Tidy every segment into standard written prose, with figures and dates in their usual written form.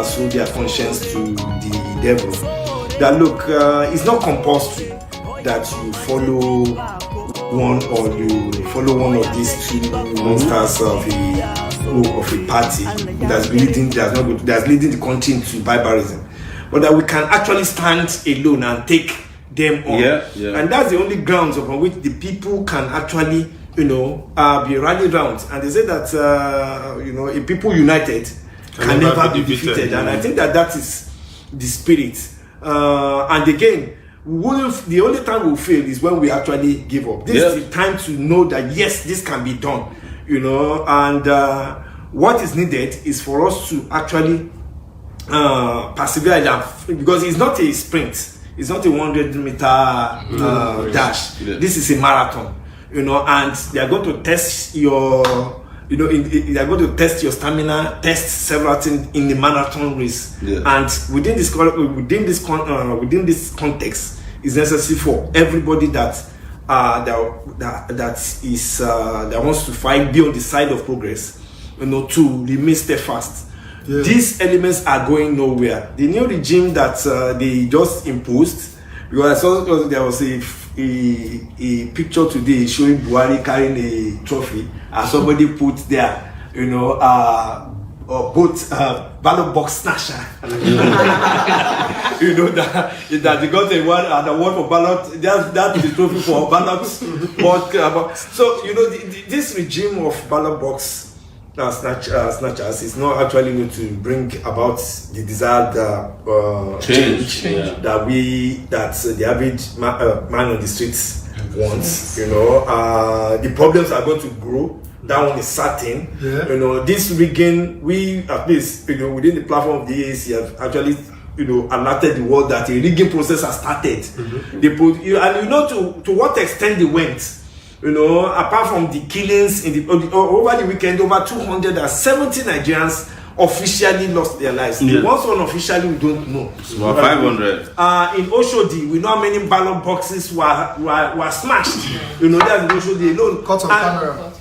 sold their conscience to the devil. That look, it's not compulsory that you follow one or you follow one of these two monsters of a party that's leading the country into barbarism, but that we can actually stand alone and take them on. And that's the only grounds upon which the people can actually, be rallied around. And they say that a people united can never be defeated. And I think that is the spirit. And again, the only time we'll fail is when we actually give up. This is the time to know that yes, this can be done. And what is needed is for us to actually persevere, because it's not a sprint. It's not a 100-meter dash. This is a marathon, and they are going to test your, they are going to test your stamina, test several things in the marathon race. And within this context, it's necessary for everybody that wants to fight, be on the side of progress, to remain steadfast. These elements are going nowhere. The new regime that they just imposed, because I saw there was a picture today showing Buhari carrying a trophy, and somebody put there, both ballot box snatcher. That they got an award for ballot. That is the trophy for ballot box. So this regime of ballot box snatchers is not actually going to bring about the desired change that the average man on the streets wants. The problems are going to grow. That one is certain. This rigging, we at least within the platform of the AAC have actually alerted the world that a rigging process has started. They put to what extent they went. Apart from the killings over the weekend, over 270 Nigerians officially lost their lives. The ones unofficially we don't know. About 500. In Oshodi, we know how many ballot boxes were smashed. That's in Oshodi alone. Caught on camera.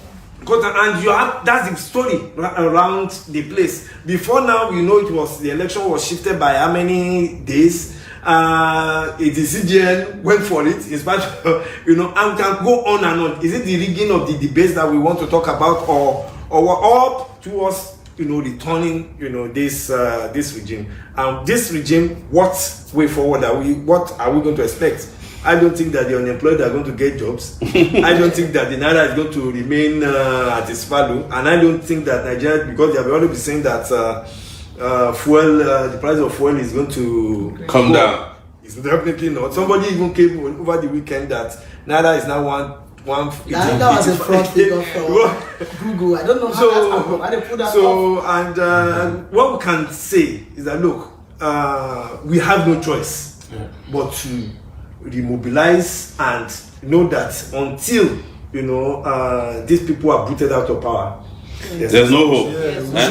And that's the story around the place. Before now, the election was shifted by how many days. The CGN went for it, in spite of, and we can go on and on. Is it the rigging of the debates that we want to talk about, or we're up towards, returning, this regime? And this regime, what way forward what are we going to expect? I don't think that the unemployed are going to get jobs. I don't think that the Naira is going to remain at its value, and I don't think that Nigeria, because they have already been saying that the price of fuel is going to come down. It's definitely not. Somebody even came over the weekend that Naira is now one. That was a fraud figure for Google. I don't know how that happened. I didn't put that off. What we can say is that look, we have no choice but to remobilize and know that until these people are booted out of power, there's no hope.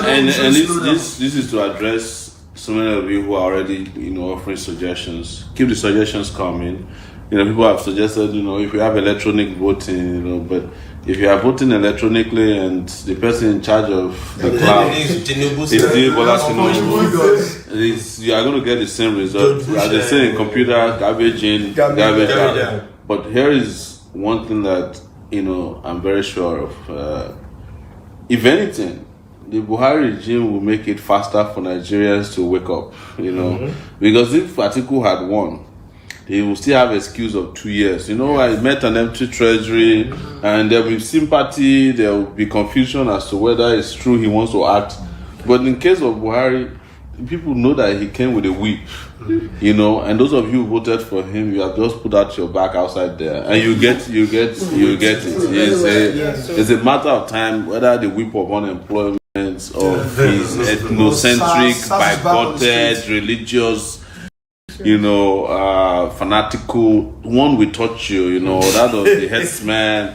And this is to address so many of you who are already offering suggestions. Keep the suggestions coming. People have suggested if we have electronic voting, but if you are voting electronically and the person in charge of the cloud is Tinubu, you are going to get the same result. As they say in computer, garbage in, garbage out. But here is one thing that I'm very sure of. If anything, the Buhari regime will make it faster for Nigerians to wake up. Because if Atiku had won, he will still have excuse of 2 years. I met an empty treasury, and there will be sympathy, there will be confusion as to whether it's true he wants to act. But in case of Buhari, people know that he came with a whip, and those of you who voted for him, you have just put out your back outside there, and you get it. It's a matter of time whether the whip of unemployment, of his ethnocentric, bigoted, religious, fanatical one will touch you, that of the headsman,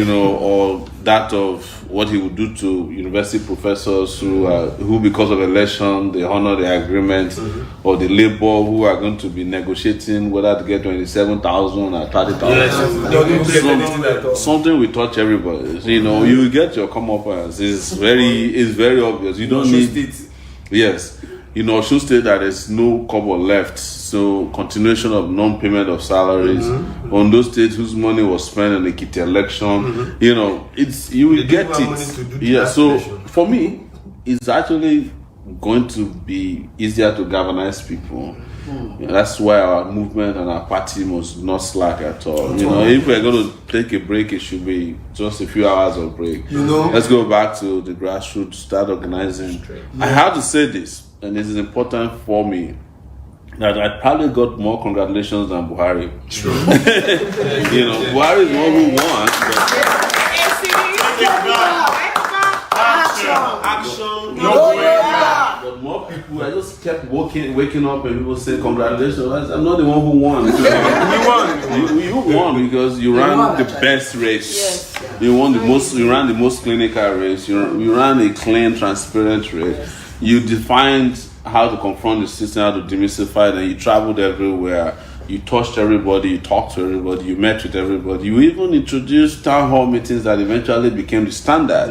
or that of what he would do to university professors who because of election, they honor the agreement, or the labor who are going to be negotiating whether to get 27,000 or 30,000. Something will touch everybody. You get your comeuppance. It's very obvious. You don't need it. Yes. in Osun State that there's no kobo left, so continuation of non-payment of salaries. On those states whose money was spent in the Ekiti election, you know, you will get it. Yeah, so for me, it's actually going to be easier to galvanize people. Yeah, that's why our movement and our party must not slack at all. You know, if we're going to take a break, it should be just a few hours of break. You know, let's go back to the grassroots, start organizing. I have to say this, and it is important for me, that I probably got more congratulations than Buhari. True. You know, Buhari is the one who won. Action. But more people, I just kept waking up and people say congratulations. I'm not the one who won. You won because you ran the best race. Yes. You won the most. You ran the most clinical race. You ran a clean, transparent race. Yes. You defined how to confront the system, how to demystify it, and you traveled everywhere. You touched everybody, you talked to everybody, you met with everybody. You even introduced town hall meetings that eventually became the standard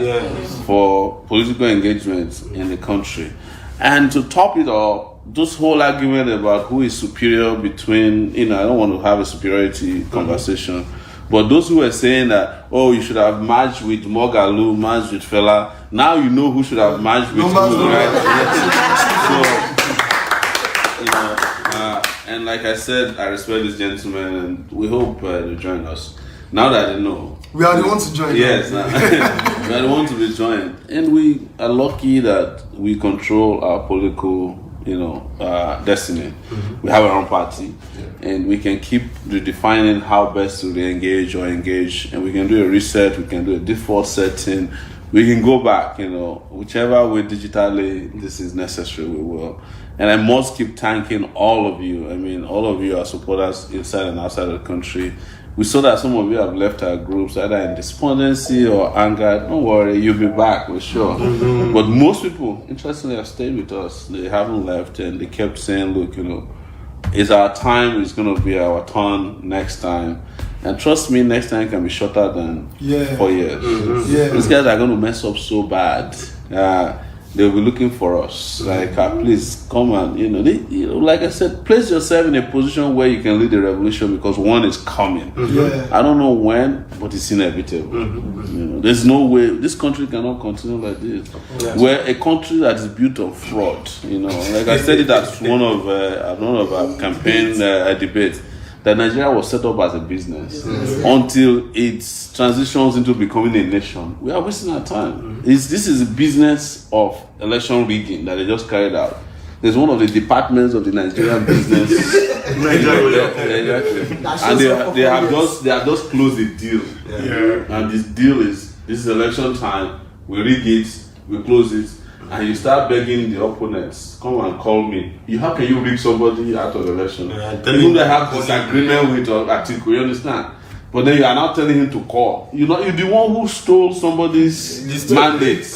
for political engagement in the country. And to top it all, this whole argument about who is superior between, I don't want to have a superiority conversation, but those who were saying that, oh, you should have matched with Mogalu, matched with Fela, now you know who should have matched with who, right? And like I said, I respect this gentleman, and we hope they join us. Now that they know, we are the ones to join. Yes, we are the ones to be joined, and we are lucky that we control our political, destiny. We have our own party, and we can keep redefining how best to re-engage or engage, and we can do a reset. We can do a default setting. We can go back, whichever way digitally this is necessary, we will. And I must keep thanking all of you. I mean, all of you are supporters inside and outside of the country. We saw that some of you have left our groups either in despondency or anger. Don't worry, you'll be back, for sure. But most people, interestingly, have stayed with us. They haven't left, and they kept saying, look, it's our time, it's going to be our turn next time. And trust me, next time can be shorter than 4 years. These guys are going to mess up so bad. They'll be looking for us. Like, please come and, like I said, place yourself in a position where you can lead the revolution because one is coming. I don't know when, but it's inevitable. There's no way this country cannot continue like this. We're a country that is built on fraud. Like I said it at one of our campaign debates. That Nigeria was set up as a business until it transitions into becoming a nation. We are wasting our time. This is a business of election rigging that they just carried out. There's one of the departments of the Nigerian business. And they have just closed the deal. And this deal is election time. We rig it, we close it. And you start begging the opponents, come and call me. How can you rig somebody out of the election? Even though I have disagreement with Atiku, you understand? But then you are now telling him to call. You're the one who stole somebody's mandate.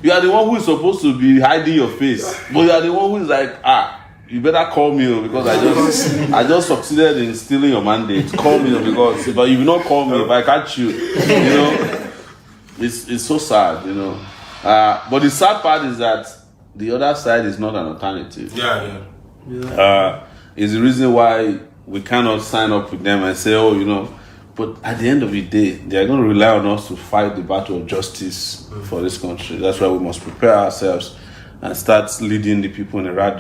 You are the one who is supposed to be hiding your face. But you are the one who is like, you better call me because I just succeeded in stealing your mandate. Call me because if you not call me, if I catch you, it's so sad, but the sad part is that the other side is not an alternative. It's the reason why we cannot sign up with them and say, but at the end of the day, they are going to rely on us to fight the battle of justice for this country. That's why we must prepare ourselves and start leading the people in the right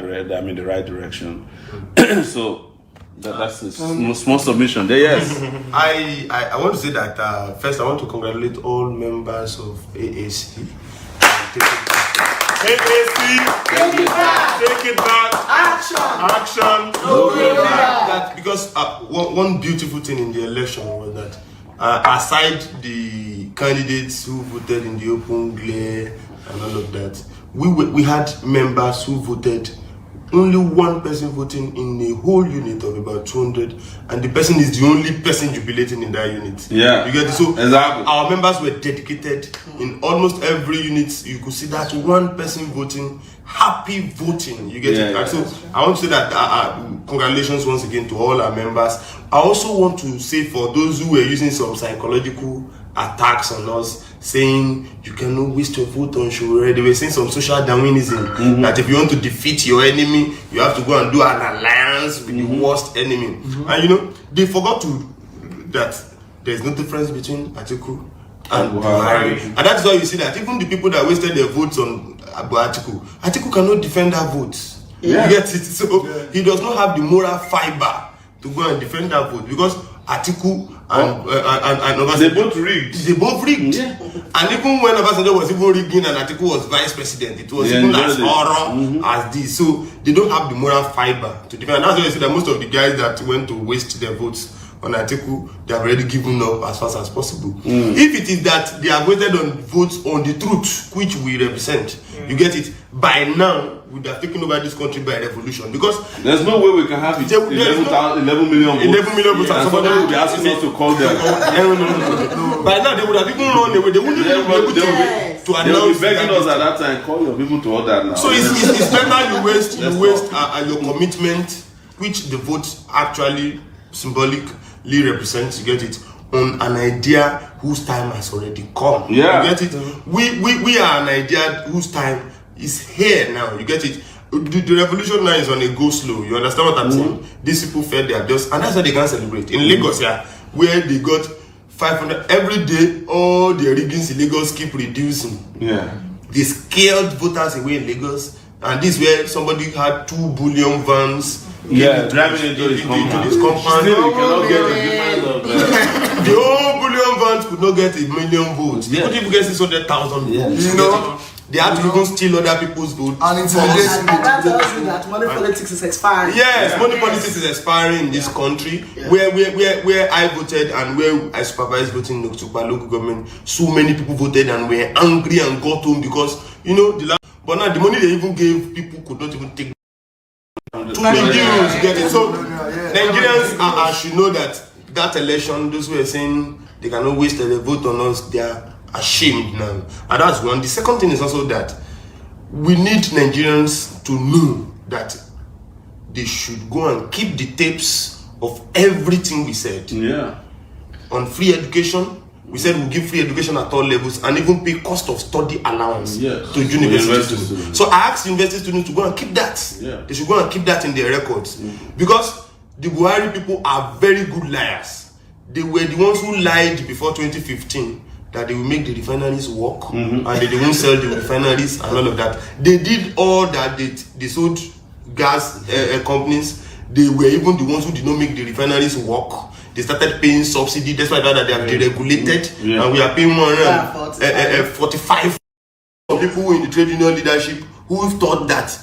direction. So that's a small submission there. Yes. I want to say that first I want to congratulate all members of AAC. Take it back. Action. No going back. Because one beautiful thing in the election was that aside the candidates who voted in the open glare and all of that, we had members who voted. Only one person voting in a whole unit of about 200, and the person is the only person jubilating in that unit. Yeah, you get it. So exactly. Our members were dedicated in almost every unit. You could see that one person voting, happy voting. You get it. Yeah. So I want to say that congratulations once again to all our members. I also want to say for those who were using some psychological attacks on us saying you cannot waste your vote on Sowore. They were saying some social Darwinism, that if you want to defeat your enemy, you have to go and do an alliance with the worst enemy. And you know, they forgot that there's no difference between Atiku and Buhari. And that's why you see that even the people that wasted their votes on Atiku cannot defend that vote. You get it? So he does not have the moral fiber to go and defend that vote, because Atiku and they both rigged. They both rigged. Yeah. And even when Obasanjo was even rigging and Atiku was vice president, it was even as horror as this. So they don't have the moral fiber to defend. And that's why you see that most of the guys that went to waste their votes on Atiku, they have already given up as fast as possible. If it is that they have waited on votes on the truth, which we represent, you get it, by now we would have taken over this country by revolution, because there's no way we can have it. 11 million votes. 11 million votes. And somebody will be asking us to call them. No. By now they would have even run away. They wouldn't be able to announce. They will be begging us at that time, call your people to order now. So it's better you waste your commitment, which the vote actually symbolically represents, you get it, on an idea whose time has already come. Yeah. You get it? We are an idea whose time is here now. You get it? The revolution now is on a go slow. You understand what I'm saying? These people fed their dust, and that's why they can celebrate. In Lagos, where they got 500 every day, all the riggings in Lagos keep reducing. Yeah. They scared voters away in Lagos, and this where somebody had 2 billion vans. Driving into his compound. Still, you cannot get the difference of the whole billion vans could not get 1 million votes. They couldn't even get 600,000 votes. You know, they had to even steal other people's votes. And intimidation. That tells you that money politics is expiring. Yes, money politics is expiring in this country. Where I voted and where I supervised voting in Oktuba local government, so many people voted and were angry and got home because, you know, but now the money they even gave people could not even take. To Nigerians, get it. So Nigerians should know that election, those who are saying they cannot waste their vote on us, they are ashamed now. And that's one. The second thing is also that we need Nigerians to know that they should go and keep the tapes of everything we said. Yeah. On free education, we said we'll give free education at all levels and even pay cost of study allowance to university students. So I asked university students to go and keep that. Yeah. They should go and keep that in their records. Because the Buhari people are very good liars. They were the ones who lied before 2015 that they will make the refineries work and they won't sell the refineries and all of that. They did all that. They sold gas companies. They were even the ones who did not make the refineries work. They started paying subsidy. That's why they have deregulated, and we are paying 145 for people in the trade union leadership who thought that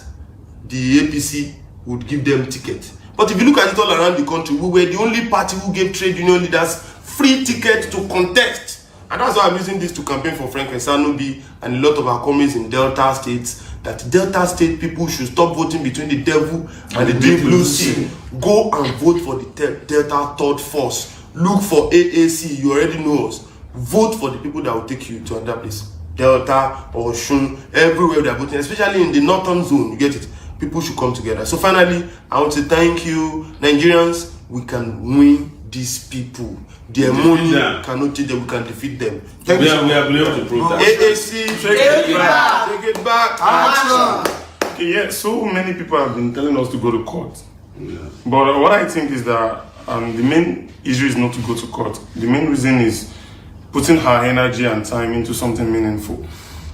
the APC would give them ticket. But if you look at it all around the country, we were the only party who gave trade union leaders free ticket to contest. And that's why I'm using this to campaign for Frank Nsanobi and a lot of our comrades in Delta states, that Delta state people should stop voting between the devil and the deep blue sea. Go and vote for the Delta third force. Look for AAC, you already know us. Vote for the people that will take you to another place. Delta, Osun, everywhere they are voting, especially in the northern zone, you get it. People should come together. So finally, I want to thank you, Nigerians. We can win these people. Their money cannot change them. We can defeat them. We are able to prove that. AAC, take it back. Okay, yeah, so many people have been telling us to go to court. Yeah. But what I think is that the main issue is not to go to court. The main reason is putting our energy and time into something meaningful.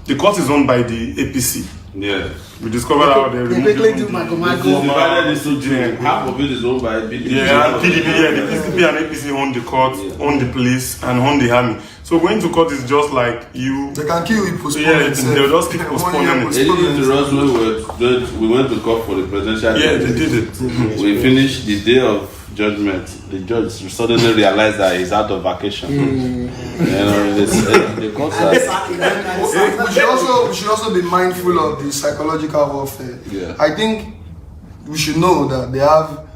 The court is owned by the APC. Yeah. We discovered how they removed divided into half of it is owned by PDP. Yeah, PDP, the PDP and APC own the court, own the police, and own the army. So going to court is just like you. They can kill you, postpone it. They'll just keep postponing it. They did it to us when we went to court for the presidential. Yeah, they did it. We finished the day of judgment. The judge suddenly realized that he's out of vacation. You know, the court we should also be mindful of the psychological warfare. Yeah. I think we should know that they have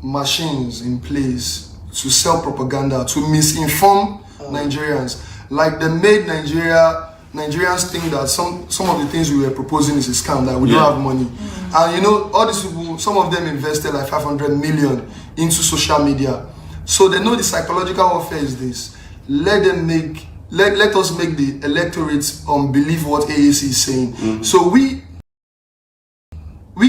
machines in place to sell propaganda, to misinform Nigerians. Like they made Nigerians think that some of the things we were proposing is a scam, that we don't have money. And you know, all these people, some of them invested like 500 million into social media. So they know the psychological warfare is this. Let them let us make the electorate believe what AAC is saying. So we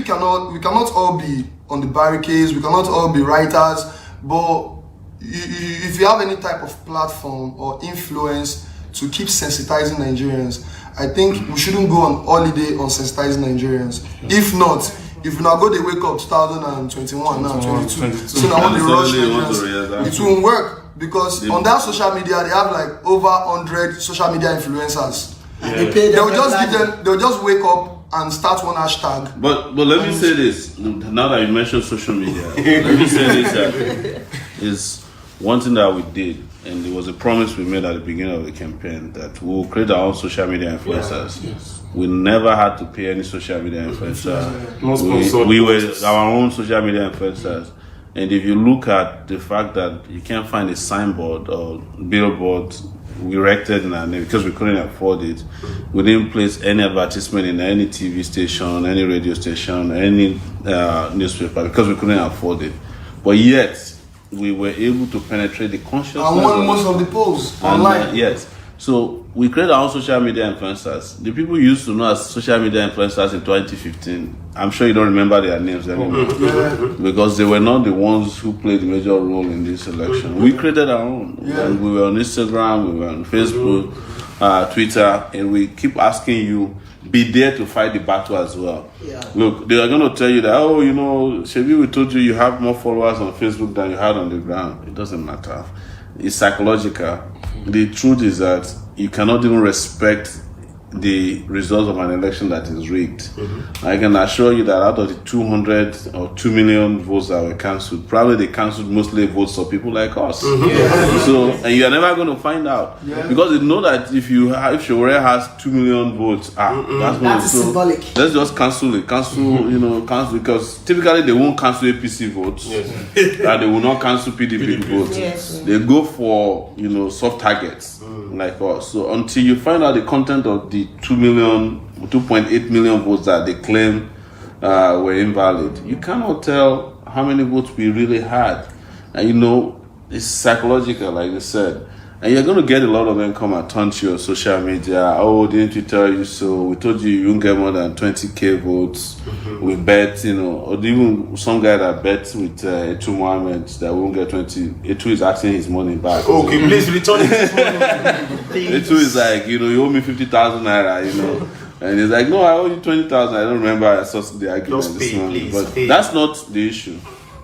cannot all be on the barricades, we cannot all be writers, but if you have any type of platform or influence to keep sensitizing Nigerians, I think we shouldn't go on holiday on sensitizing Nigerians. If not, if we now go, they wake up 2021 now 22. So now when they rush Nigerians, it won't work, because on that social media they have like over 100 social media influencers. They'll just wake up and start one hashtag. But let me say this. Now that you mentioned social media, let me say this is one thing that we did, and it was a promise we made at the beginning of the campaign, that we will create our own social media influencers. Yes. We never had to pay any social media influencer. We were our own social media influencers. And if you look at the fact that you can't find a signboard or billboard erected in our name because we couldn't afford it, we didn't place any advertisement in any TV station, any radio station, any newspaper because we couldn't afford it. But yet, we were able to penetrate the consciousness. And won most of the polls online. Yes. So we created our own social media influencers. The people you used to know as social media influencers in 2015, I'm sure you don't remember their names anymore. Because they were not the ones who played a major role in this election. We created our own. And we were on Instagram, we were on Facebook, Twitter, and we keep asking you, be there to fight the battle as well. Look, they are going to tell you that, oh, you know, Shebi, we told you have more followers on Facebook than you had on the ground. It doesn't matter. It's psychological. The truth is that you cannot even respect the results of an election that is rigged. I can assure you that out of the 200 or 2 million votes that were cancelled, probably they cancelled mostly votes of people like us. So, and you're never going to find out because they know that if Sowore has 2 million votes, that's symbolic. Let's just cancel it. Cancel because typically they won't cancel APC votes, and they will not cancel PDP votes. They go for soft targets like us. So until you find out the content of the 2.8 million votes that they claim were invalid, you cannot tell how many votes we really had. And it's psychological, like they said. And you're going to get a lot of them come and taunt you on social media. Oh, didn't we tell you so? We told you won't get more than 20k votes. We bet, or even some guy that bets with Etu Mohammed that won't get 20. Etu is asking his money back. Okay, please return it. Etu is like, you owe me 50,000 naira, And he's like, no, I owe you 20,000. I don't remember. I saw the argument this morning. But that's not the issue.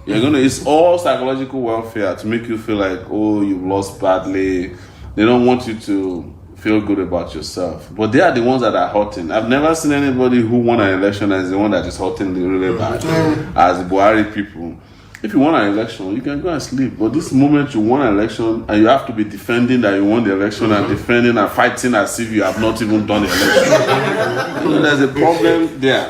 It's all psychological welfare to make you feel like, oh, you've lost badly. They don't want you to feel good about yourself. But they are the ones that are hurting. I've never seen anybody who won an election as the one that is hurting really bad, as the Buhari people. If you won an election, you can go and sleep. But this moment you won an election and you have to be defending that you won the election and defending and fighting as if you have not even done the election. There's a problem there.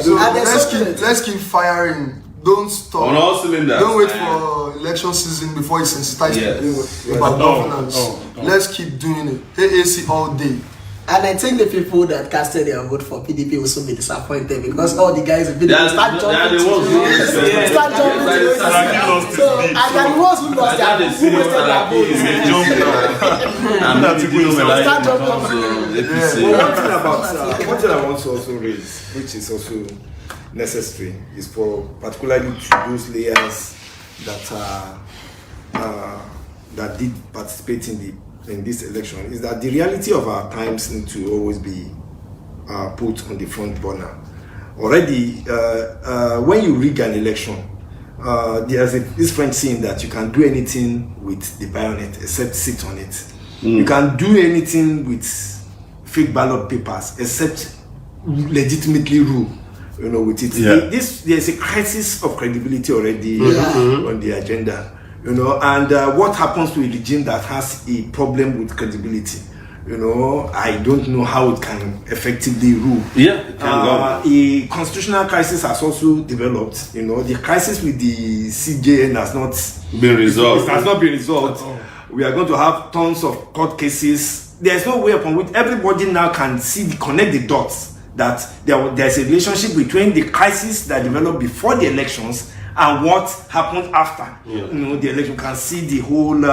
So let's keep firing. Don't stop. On all cylinders. Don't wait for election season before you sensitize people about governance. Let's keep doing it. AAC all day. And I think the people that casted their vote for PDP will soon be disappointed because all the guys in PDP start jumping. Start jumping. So, and they're the ones who lost their votes, who wasted their votes. Start jumping. One thing I want to also raise, which is also necessary, is for particularly to those layers that did participate in this election, is that the reality of our times need to always be put on the front burner. Already, when you rig an election, there's this French saying that you can do anything with the bayonet except sit on it. You can do anything with fake ballot papers except legitimately rule. With it. There's a crisis of credibility already on the agenda. And what happens to a regime that has a problem with credibility? I don't know how it can effectively rule. A constitutional crisis has also developed. The crisis with the CJN has not been resolved. It has not been resolved. We are going to have tons of court cases. There's no way upon which everybody now can connect the dots that there's a relationship between the crisis that developed before the elections and what happened after. You know, the election. You can see the whole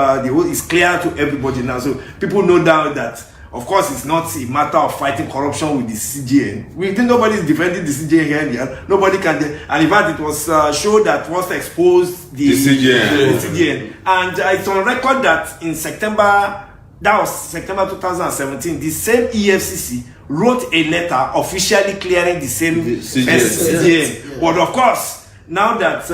is clear to everybody now. So people know now that, of course, it's not a matter of fighting corruption with the CJN. We think nobody is defending the CJN here. Nobody can. And in fact, it was shown that was exposed the CJN. And it's on record that in September 2017, the same EFCC wrote a letter officially clearing the same CJN. But of course, now that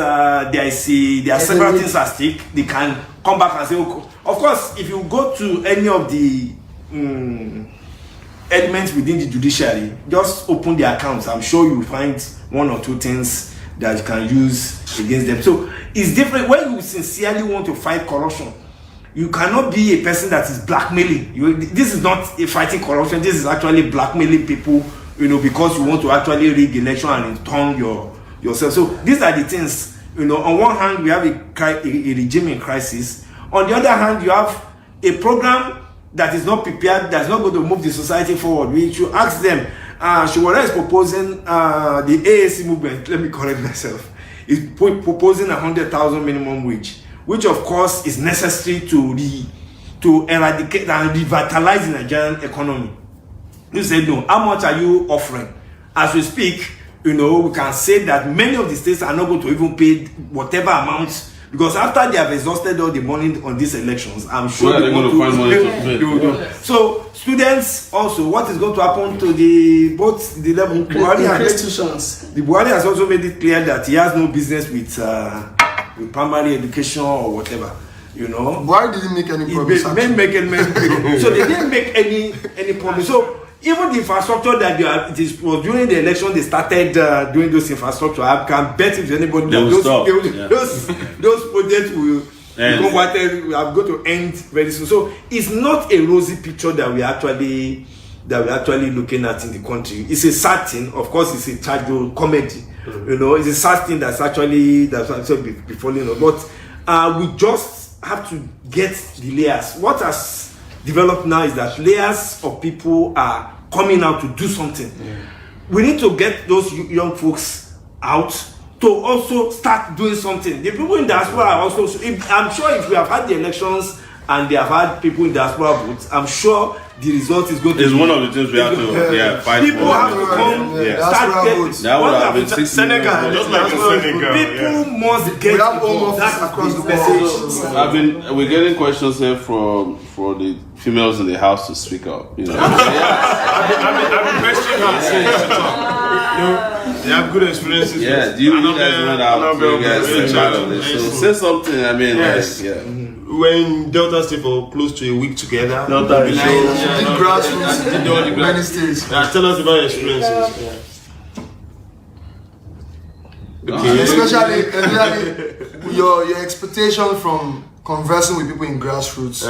there are several things at stake, they can come back and say, okay. Of course, if you go to any of the elements within the judiciary, just open the accounts. I'm sure you'll find one or two things that you can use against them. So it's different when you sincerely want to fight corruption. You cannot be a person that is blackmailing. This is not a fighting corruption. This is actually blackmailing people, you know, because you want to actually rig election and turn yourself. So these are the things, you know. On one hand, we have a regime in crisis. On the other hand, you have a program that is not prepared, that's not going to move the society forward. We should ask them. Sowore is proposing the AAC movement. Let me correct myself. Is proposing 100,000 minimum wage, which of course is necessary to eradicate and revitalize the Nigerian economy. You said no. How much are you offering? As we speak, you know, we can say that many of the states are not going to even pay whatever amount, because after they have exhausted all the money on these elections, I'm sure they're going to find money to pay. So students also, what is going to happen to both the level? Buhari has also made it clear that he has no business with primary education or whatever. You know, Buhari didn't make any promise. So they didn't make any promise. So even the infrastructure that was during the election, they started doing those infrastructure. I can bet if anybody those projects will are going to end very soon. So it's not a rosy picture that we're actually looking at in the country. It's a sad thing. Of course, it's a tragic comedy. You know, it's a sad thing that's actually befalling us. But we just have to get the layers. What has developed now is that layers of people are coming out to do something. We need to get those young folks out to also start doing something. The people in diaspora are also, I'm sure if we have had the elections and they have had people in diaspora votes, I'm sure the result is going to be one of the things we have to fight people for. Have to come, start getting. That would have been 6 Senegal, just like Senegal. People must get. We have home office across the world. We're getting questions here for the females in the house to speak up. You know, I've been questioning her. They have good experiences. Yeah, do you guys went out? You guys so say something. I mean, yes. We're in Delta State for close to a week together. Grassroots. Many states. Tell us about your experiences. Especially your expectation from conversing with people in grassroots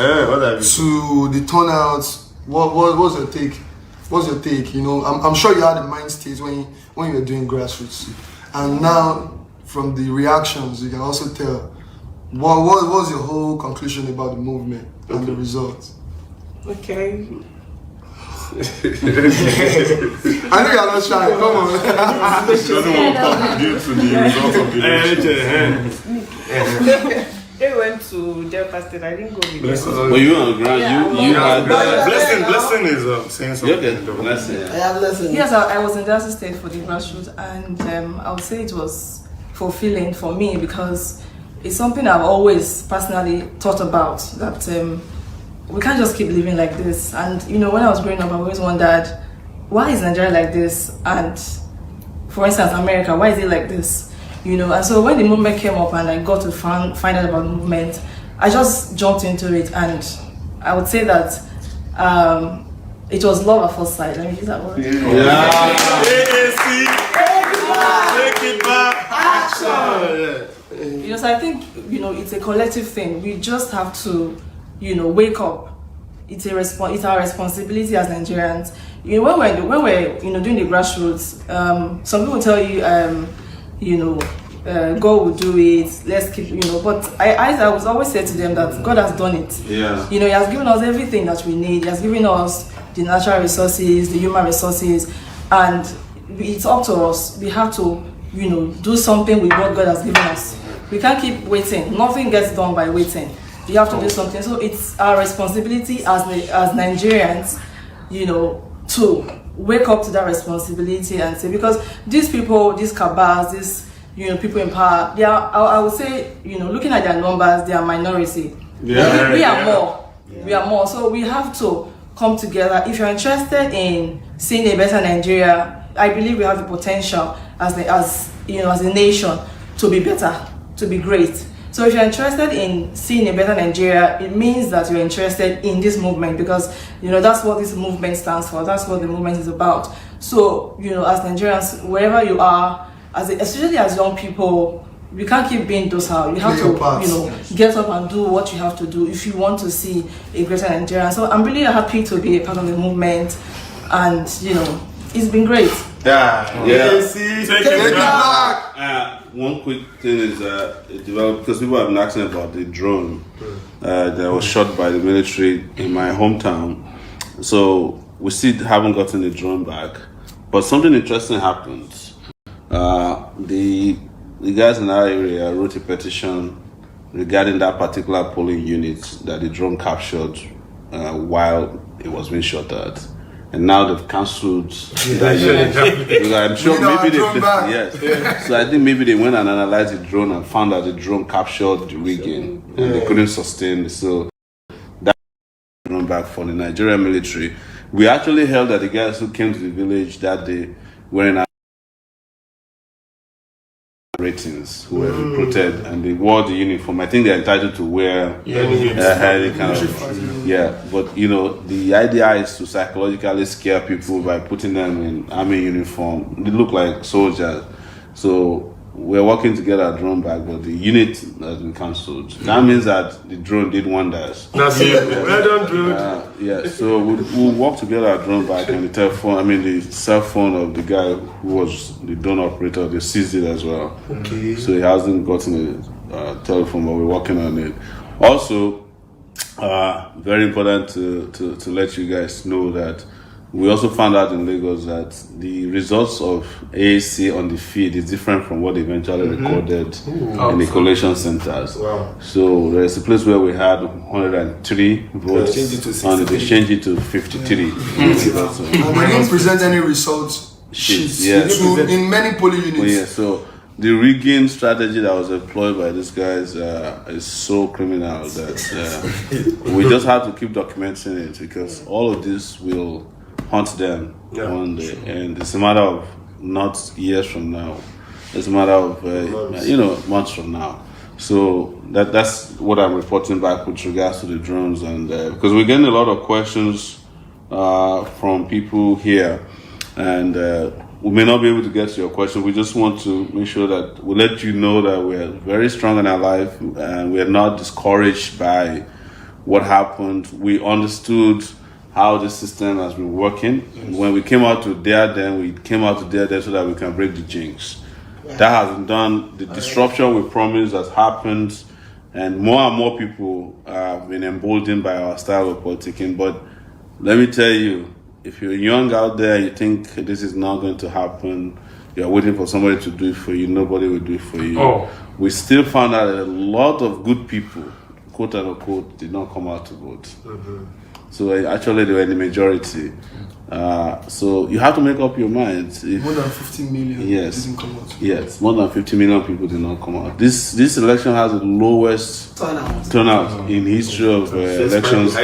to the turnouts. What was your take? What's your take? You know, I'm sure you had a mind state when you were doing grassroots, and now from the reactions, you can also tell. What was your whole conclusion about the movement and the results? Okay. I know you're not shy. Come on. She doesn't want to contribute to the results of the election. They went to Delta State. I didn't go with them. Well, you on the ground. You had Blessing is saying something. Blessing. I have Blessing. Yes, I was in Delta State for the grassroots, and I would say it was fulfilling for me because it's something I've always personally thought about, that we can't just keep living like this. And you know, when I was growing up, I always wondered, why is Nigeria like this? And for instance, America, why is it like this? You know, and so when the movement came up and I got to find out about the movement, I just jumped into it, and I would say that it was love at first sight. Let me use that word. Take it back. Action. You know, so I think, you know, it's a collective thing. We just have to, you know, wake up. It's our responsibility as Nigerians. You know, when we're you know, doing the grassroots, some people tell you, you know, God will do it. Let's keep, you know. But I was always say to them that God has done it. Yeah. You know, He has given us everything that we need. He has given us the natural resources, the human resources, and it's up to us. We have to do something with what God has given us. We can't keep waiting. Nothing gets done by waiting. You have to do something. So it's our responsibility as Nigerians, to wake up to that responsibility and say, because these people, these cabals, these people in power, they are, I would say, looking at their numbers, they are minority. We are more. Yeah. We are more. So we have to come together. If you're interested in seeing a better Nigeria, I believe we have the potential as a nation to be better, to be great. So if you're interested in seeing a better Nigeria, it means that you're interested in this movement, because that's what this movement stands for. That's what the movement is about. So as Nigerians, wherever you are, especially as young people, we can't keep being docile. You have to get up and do what you have to do if you want to see a greater Nigeria. So I'm really happy to be a part of the movement, and it's been great. Take it back. One quick thing is it developed because people have been asking about the drone that was shot by the military in my hometown. So we still haven't gotten the drone back, but something interesting happened. The guys in our area wrote a petition regarding that particular polling unit that the drone captured while it was being shot at. And now they've cancelled that unit. I'm sure maybe they So I think maybe they went and analyzed the drone and found that the drone captured the rigging and they couldn't sustain. So that drone back for the Nigerian military. We actually held that the guys who came to the village that day were in ratings who were recruited and they wore the uniform. I think they're entitled to wear but the idea is to psychologically scare people by putting them in army uniform. They look like soldiers. So we're working to get our drone back, but the unit has been cancelled. That means that the drone did wonders. That's it. Well done, drone. So we'll work to get our drone back, and the cell phone of the guy who was the drone operator, they seized it as well. Okay. So he hasn't gotten a telephone, but we're working on it. Also, very important to let you guys know that we also found out in Lagos that the results of AAC on the feed is different from what they eventually recorded in the collation centers. Wow. So there's a place where we had 103 votes, and they changed it to 53. And they didn't present any results sheets in many polling units. So the rigging strategy that was employed by these guys is so criminal that we just have to keep documenting it, because all of this will haunt them one day, and it's a matter of not years from now. It's a matter of months from now. So that's what I'm reporting back with regards to the drones, and because we're getting a lot of questions from people here, and we may not be able to get to your question. We just want to make sure that we let you know that we're very strong in our life, and we're not discouraged by what happened. We understood how the system has been working. Yes. When we came out to dare them, we came out to dare them so that we can break the jinx. Yeah. That has been done. The disruption we promised has happened, and more people have been emboldened by our style of politicking. But let me tell you, if you're young out there, you think this is not going to happen, you're waiting for somebody to do it for you, nobody will do it for you. We still found out that a lot of good people, quote unquote, did not come out to vote. So actually they were in the majority. So you have to make up your mind. More than 50 million didn't come out. Yes, more than 50 million people did not come out. This election has the lowest turnout in history of elections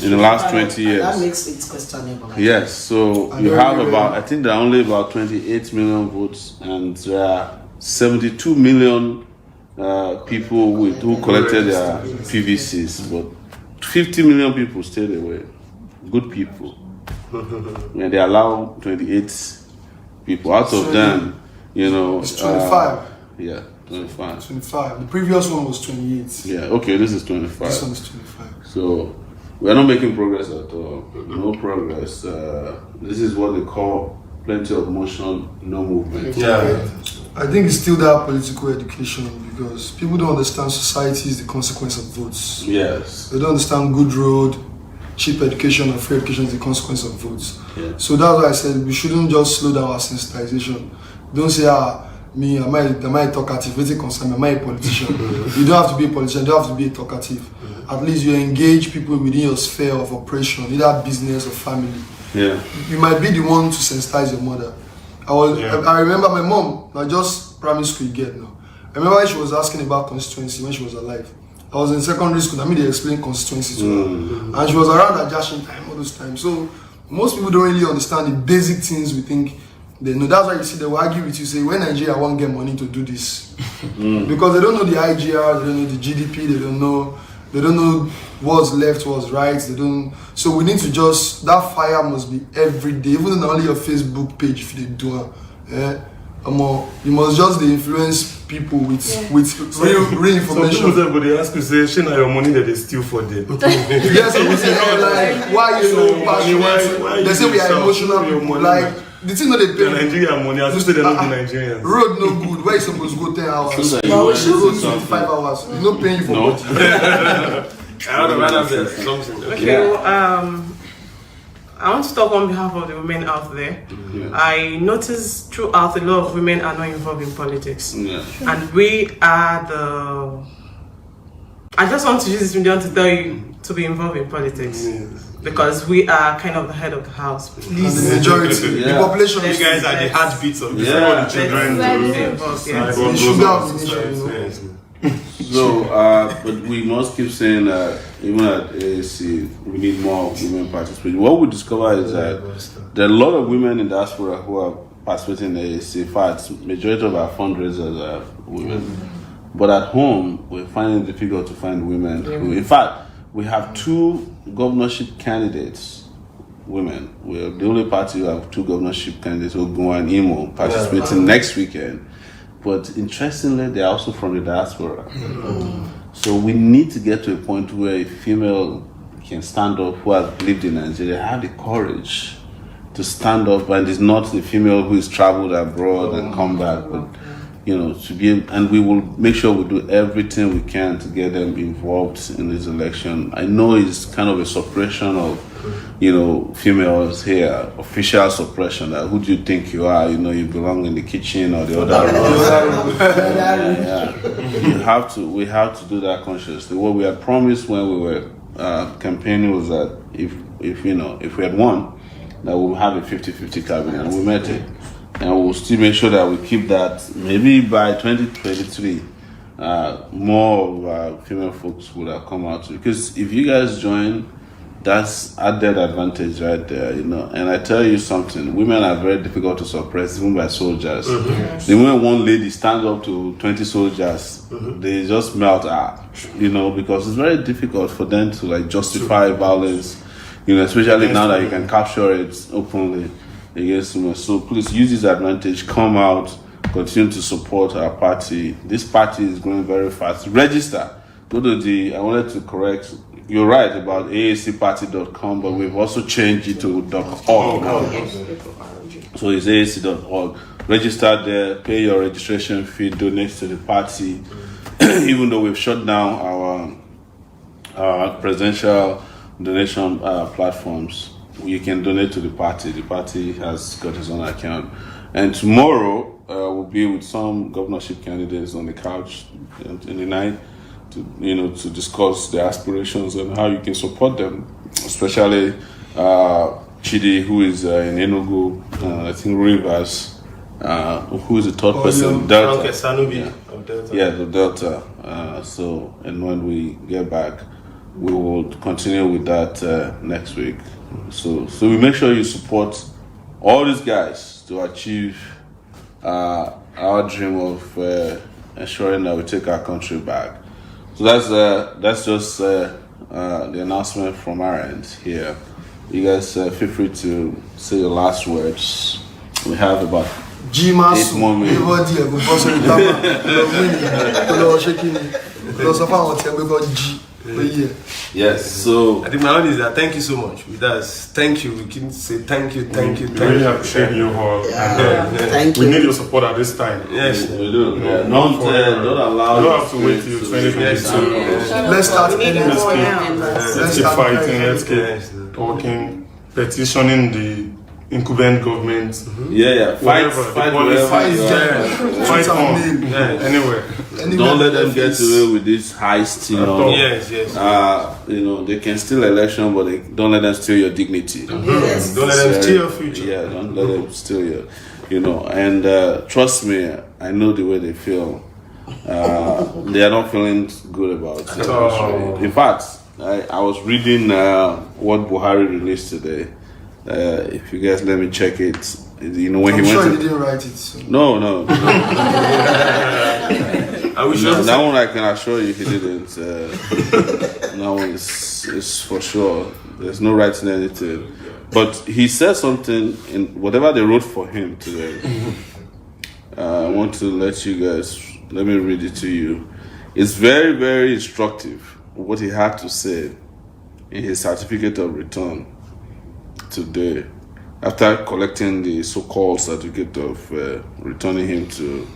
in the last 20 years. That makes it questionable. Yes, so you have I think there are only about 28 million votes, and there are 72 million people who collected their PVCs, but 50 million people stayed away. Good people. And they allow 28 people. Out of them, it's 25. 25. 25. The previous one was 28. Yeah, okay, this is 25. This one is 25. So we're not making progress at all. No progress. This is what they call plenty of motion, no movement. Yeah. I think it's still that political education, because people don't understand society is the consequence of votes. Yes. They don't understand good road, cheap education, and free education is the consequence of votes. Yeah. So that's why I said we shouldn't just slow down our sensitization. Don't say, me, am I talkative? What's it concern? Am I a politician? You don't have to be a politician, you don't have to be a talkative. At least you engage people within your sphere of operation, either business or family. Yeah. You might be the one to sensitize your mother. I remember my mom, not just primary school girl now. I remember when she was asking about constituency when she was alive. I was in secondary school, they explained constituency to her. And she was around that Jashin time, all those times. So most people don't really understand the basic things we think they know. That's why you see they will argue with you, say, when Nigeria won't get money to do this. Because they don't know the IGR, they don't know the GDP, they don't know what's left, what's right, they don't. So we need to just, that fire must be every day, even on only your Facebook page if you do it. You must just influence people with real information. Some people say, but they ask you, say, she na your money that they steal for them. Yes, some people say, like, why you so passionate? They say we are emotional people. Like, the thing that they pay. The Nigerian money, as you say, they're not the Nigerians. Road no good. Where you supposed to go 10 hours? No, we should go 25 hours. You're not paying you for No. what? I would rather say something. Okay, well, I want to talk on behalf of the women out there. Yeah. I noticed throughout a lot of women are not involved in politics. Yeah. And we are the... I just want to use this medium to tell you to be involved in politics. Because we are kind of the head of the house. Please. And the majority, the population You is guys are the heartbeats of the Yeah. The children Let's be involved, the sugar of the nation, you know. So, but we must keep saying that even at AAC, we need more women participating. What we discover is that there are a lot of women in diaspora who are participating in AAC. In fact, majority of our fundraisers are women. But at home, we're finding it difficult to find women. Who, in fact, we have 2 governorship candidates, women. We're the only party who have 2 governorship candidates, Ogun and Imo, participating next weekend. But interestingly, they're also from the diaspora. So we need to get to a point where a female can stand up who has lived in Nigeria, have the courage to stand up, and is not the female who is traveled abroad and come back, but to be, and we will make sure we do everything we can to get them involved in this election. I know it's kind of a suppression of, females here, official suppression. That who do you think you are? You belong in the kitchen or the other room. We have to do that consciously. What we had promised when we were campaigning was that if we had won, that we would have a 50-50 cabinet, and we met it. And we'll still make sure that we keep that. Maybe by 2023, more of our female folks would have come out. Because if you guys join, that's added advantage right there, And I tell you something, women are very difficult to suppress, even by soldiers. The moment one lady stands up to 20 soldiers, they just melt out, because it's very difficult for them to justify violence, especially now that you can capture it openly against women. So please use this advantage, come out, continue to support our party. This party is growing very fast. Register. Go to I wanted to correct, you're right about aacparty.com, but we've also changed it to .org. So it's aac.org. Register there, pay your registration fee, donate to the party. Even though we've shut down our presidential donation platforms, you can donate to the party. The party has got its own account. And tomorrow, we'll be with some governorship candidates on the couch in the night to discuss their aspirations and how you can support them. Especially Chidi, who is in Enugu, I think Rivers, who is the third person? Delta. Yeah, the Delta. And when we get back, we will continue with that next week. So we make sure you support all these guys to achieve our dream of ensuring that we take our country back. So that's just the announcement from our end here. You guys feel free to say your last words. We have about 8 more minutes. Yes, so I think my own is that thank you so much. With us, thank you. We can say thank you. We really appreciate you all. Thank you. We need your support at this time. Yes, we do. Don't allow. You don't have to wait till 2022. Let's start Let's keep Let's fighting. fighting. Let's keep talking, petitioning the incumbent government. Fight on. Anywhere. Don't let them get away with this heist, Yes. They can steal election, but don't let them steal your dignity. Yes. Don't let them steal your future. Yeah, don't let them steal your, and trust me, I know the way they feel. They are not feeling good about it. In fact, I was reading what Buhari released today. If you guys let me check it, when he went he didn't write it. So. No. That one I can assure you he didn't. That one is for sure. There's no writing anything. But he said something in whatever they wrote for him today. I want to let me read it to you. It's very, very instructive what he had to say in his certificate of return today, after collecting the so-called certificate of returning him to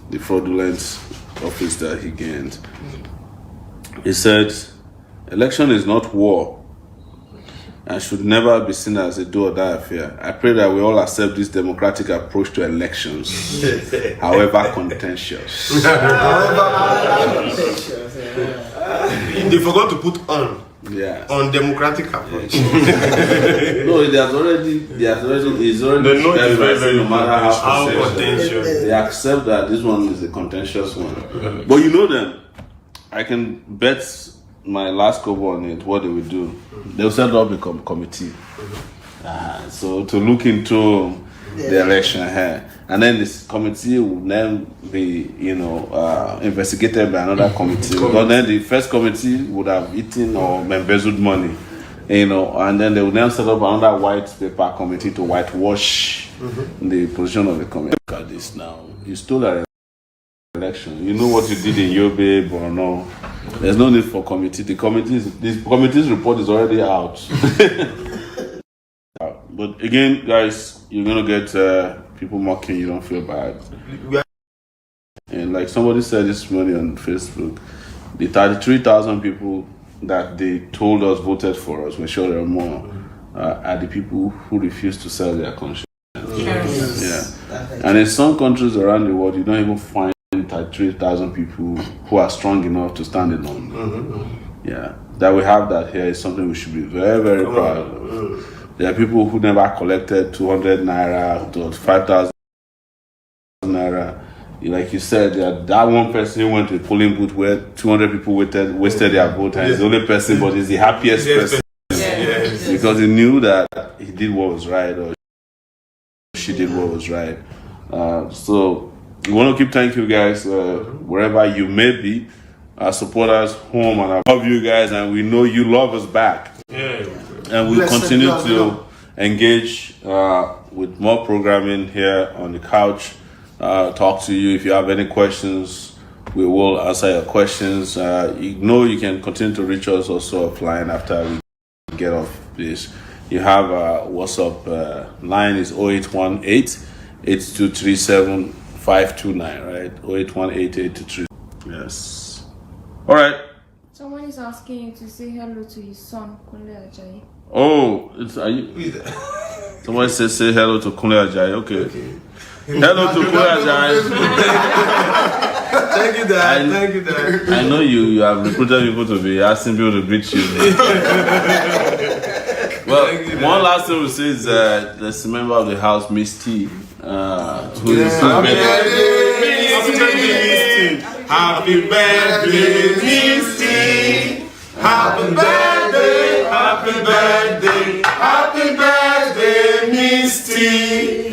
the fraudulent office that he gained. He said, election is not war and should never be seen as a do or die affair. I pray that we all accept this democratic approach to elections, however contentious. They forgot to put on. Yeah. On democratic approach. No, it's already very, no matter how contentious. They accept that this one is a contentious one. But you know them. I can bet my last cover on it, what they will do. They'll set up a committee. So to look into the election here. And then this committee will then be, investigated by another committee. But then the first committee would have eaten or embezzled money, and then they would then set up another white paper committee to whitewash the position of the committee. Look at this now. You stole an election. You know what you did in Yobe, Borno. There's no need for committee. The committee's report is already out. But again, guys, you're gonna get people mocking you. Don't feel bad. And like somebody said this morning on Facebook, the 33,000 people that they told us voted for us, we're sure there are more, are the people who refuse to sell their conscience. Yeah. And in some countries around the world, you don't even find 33,000 people who are strong enough to stand alone. Yeah. That we have that here is something we should be very, very proud of. There are people who never collected 200 naira to 5,000 naira. Like you said, that one person who went to a polling booth where 200 people wasted their vote, and he's the only person, but he's the happiest person. Because he knew that he did what was right, or she did what was right. So we want to keep thanking you guys wherever you may be, our supporters home, and I love you guys, and we know you love us back. And we'll continue to engage with more programming here on the couch. Talk to you if you have any questions. We will answer your questions. You can continue to reach us also offline after we get off this. You have WhatsApp line is 0818-8237-529, right? 0818-8237. Yes. All right. Someone is asking you to say hello to his son, Kunle Ajayi. Oh, someone says say hello to Kunle Ajayi. Okay. Hello to Kunle Ajayi. Thank you, Dad. Thank you, Dad. I know you have recruited people to be asking people to greet you. Well, one last thing we say is there's a member of the house, Miss T, who is Happy birthday, Miss T. Happy birthday, happy birthday, happy birthday, Miss T.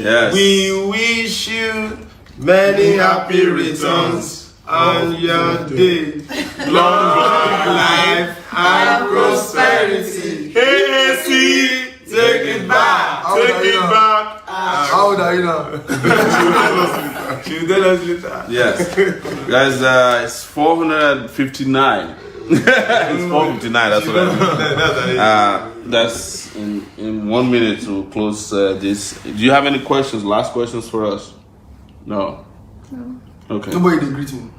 Yes. We wish you many happy returns on your day. Long life and prosperity. Hey, see, take it back. Take it back. How old are you now? She'll tell us later. Yes. Guys, it's 459. It's 4:59. That's what I mean. That's in 1 minute to close this. Do you have any questions? Last questions for us? No. Okay. Nobody did greet me.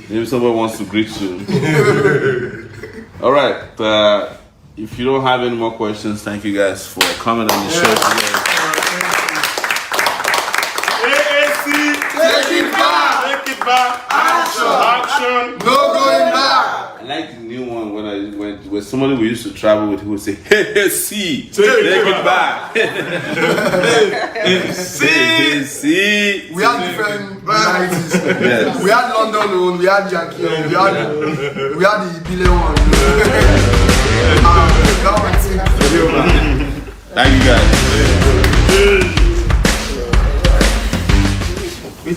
Maybe somebody wants to greet you. All right. if you don't have any more questions, thank you guys for coming on the show today. AAC, take it back, action, no going back. I like the new one when I went with somebody we used to travel with who would say, hey, see, take it back. See. We had different varieties. Yes. We had London one, we had Yankee one, we had the Ibile one. Thank you guys.